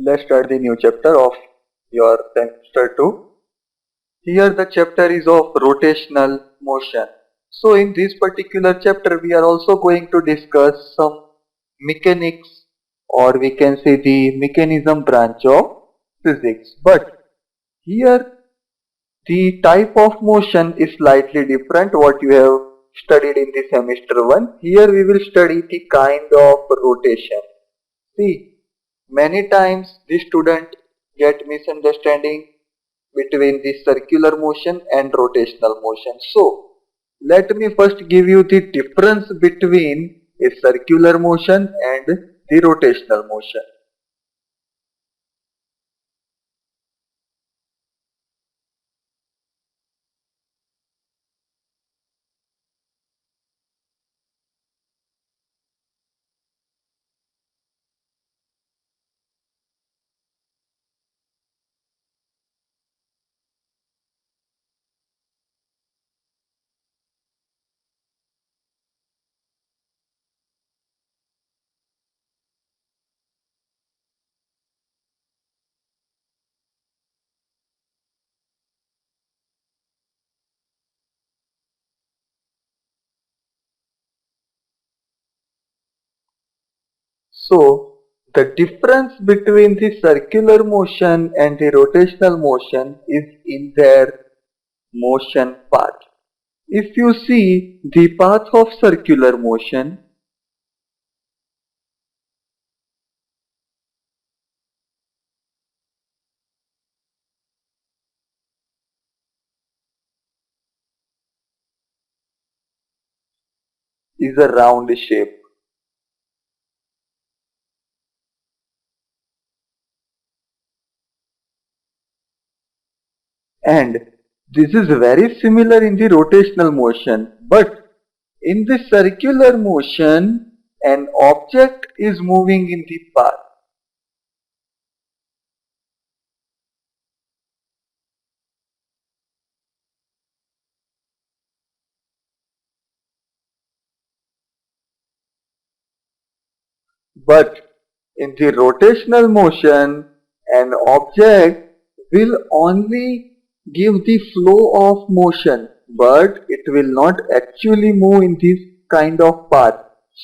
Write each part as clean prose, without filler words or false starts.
Let's start the new chapter of your semester 2. Here the chapter is of rotational motion. So in this particular chapter we are also going to discuss some mechanics, or we can say the mechanism branch of physics. But here the type of motion is slightly different what you have studied in the semester 1. Here we will study the kind of rotation. See, many times the student get misunderstanding between the circular motion and rotational motion. So, let me first give you the difference between a circular motion and the rotational motion. So, the difference between the circular motion and the rotational motion is in their motion path. If you see the path of circular motion, is a round shape, and this is very similar in the rotational motion, but in the circular motion an object is moving in the path, but in the rotational motion an object will only give the flow of motion, but it will not actually move in this kind of path.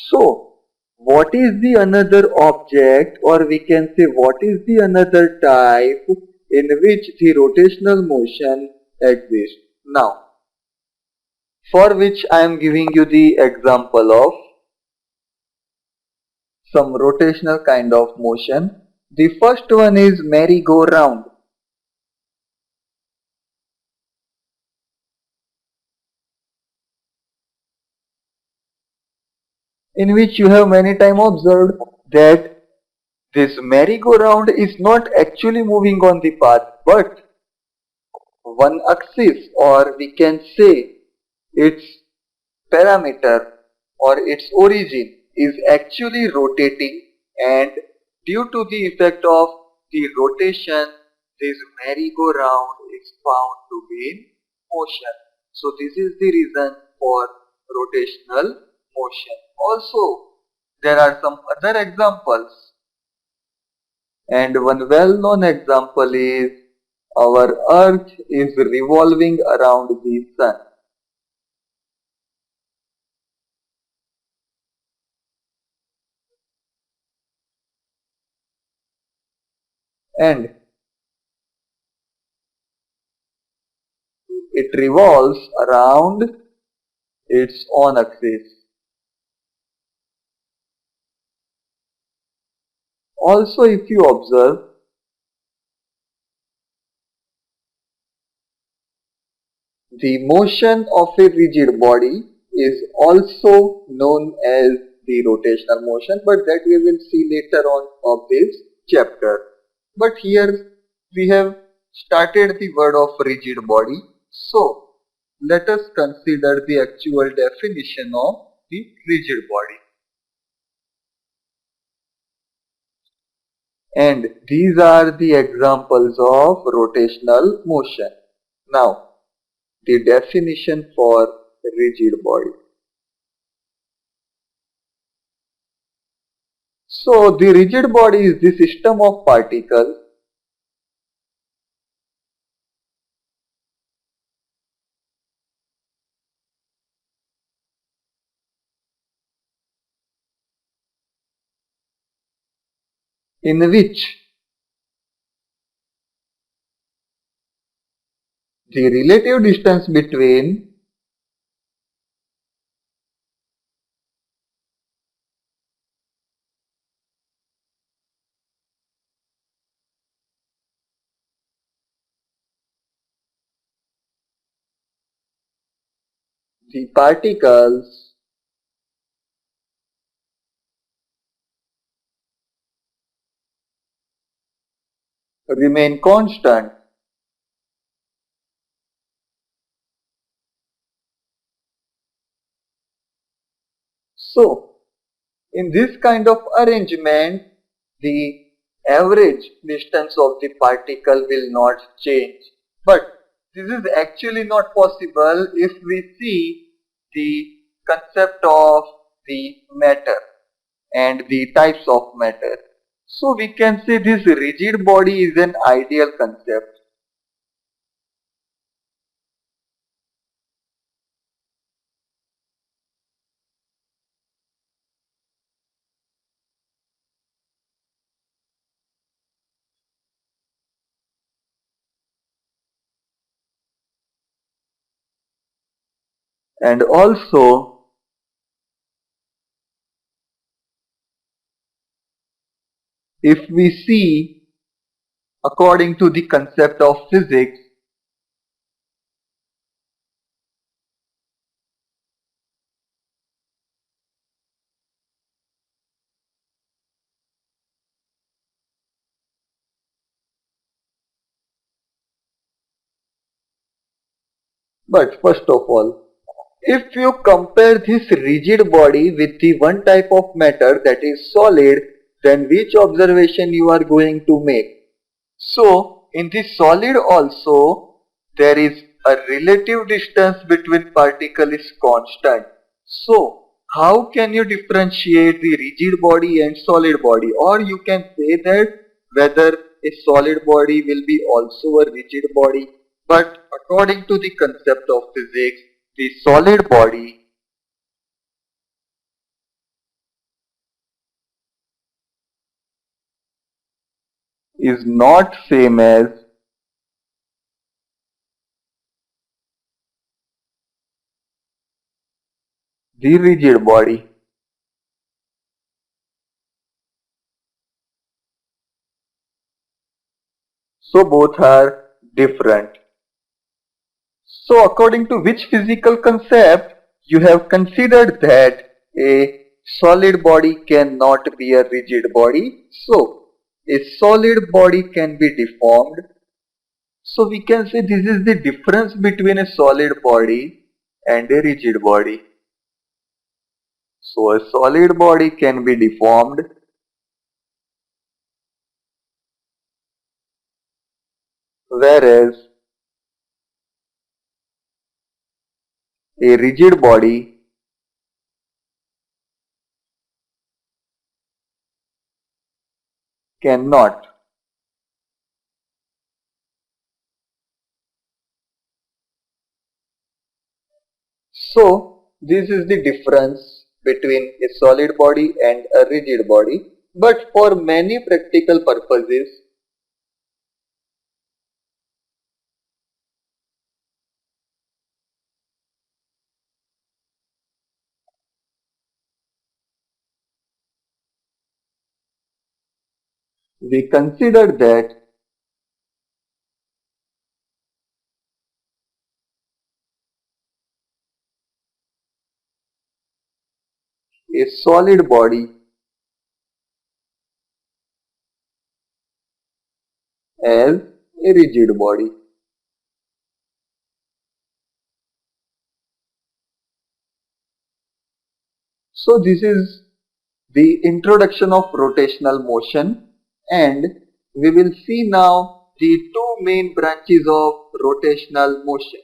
So, what is the another object, or we can say what is the another type in which the rotational motion exists? Now, for which I am giving you the example of some rotational kind of motion. The first one is merry-go-round, in which you have many times observed that this merry-go-round is not actually moving on the path, but one axis, or we can say its parameter or its origin is actually rotating, and due to the effect of the rotation this merry-go-round is found to be in motion. So this is the reason for rotational motion. Also there are some other examples, and one well-known example is our earth is revolving around the sun, and it revolves around its own axis. Also, if you observe, the motion of a rigid body is also known as the rotational motion, but that we will see later on of this chapter. But here we have started the word of rigid body. So let us consider the actual definition of the rigid body. And these are the examples of rotational motion. Now, the definition for rigid body. So the rigid body is the system of particles in which the relative distance between the particles remain constant. So, in this kind of arrangement, the average distance of the particle will not change. But this is actually not possible if we see the concept of the matter and the types of matter. So we can say this rigid body is an ideal concept. And also, if we see according to the concept of physics, but first of all, if you compare this rigid body with the one type of matter that is solid, then which observation you are going to make? So, in the solid also, there is a relative distance between particle is constant. So, how can you differentiate the rigid body and solid body? Or you can say that whether a solid body will be also a rigid body. But according to the concept of physics, the solid body is not same as the rigid body. So both are different. So according to which physical concept you have considered that a solid body cannot be a rigid body? So a solid body can be deformed. So we can say this is the difference between a solid body and a rigid body. So a solid body can be deformed, whereas a rigid body cannot. So this is the difference between a solid body and a rigid body. But for many practical purposes, we consider that a solid body as a rigid body. So this is the introduction of rotational motion, and we will see now the two main branches of rotational motion.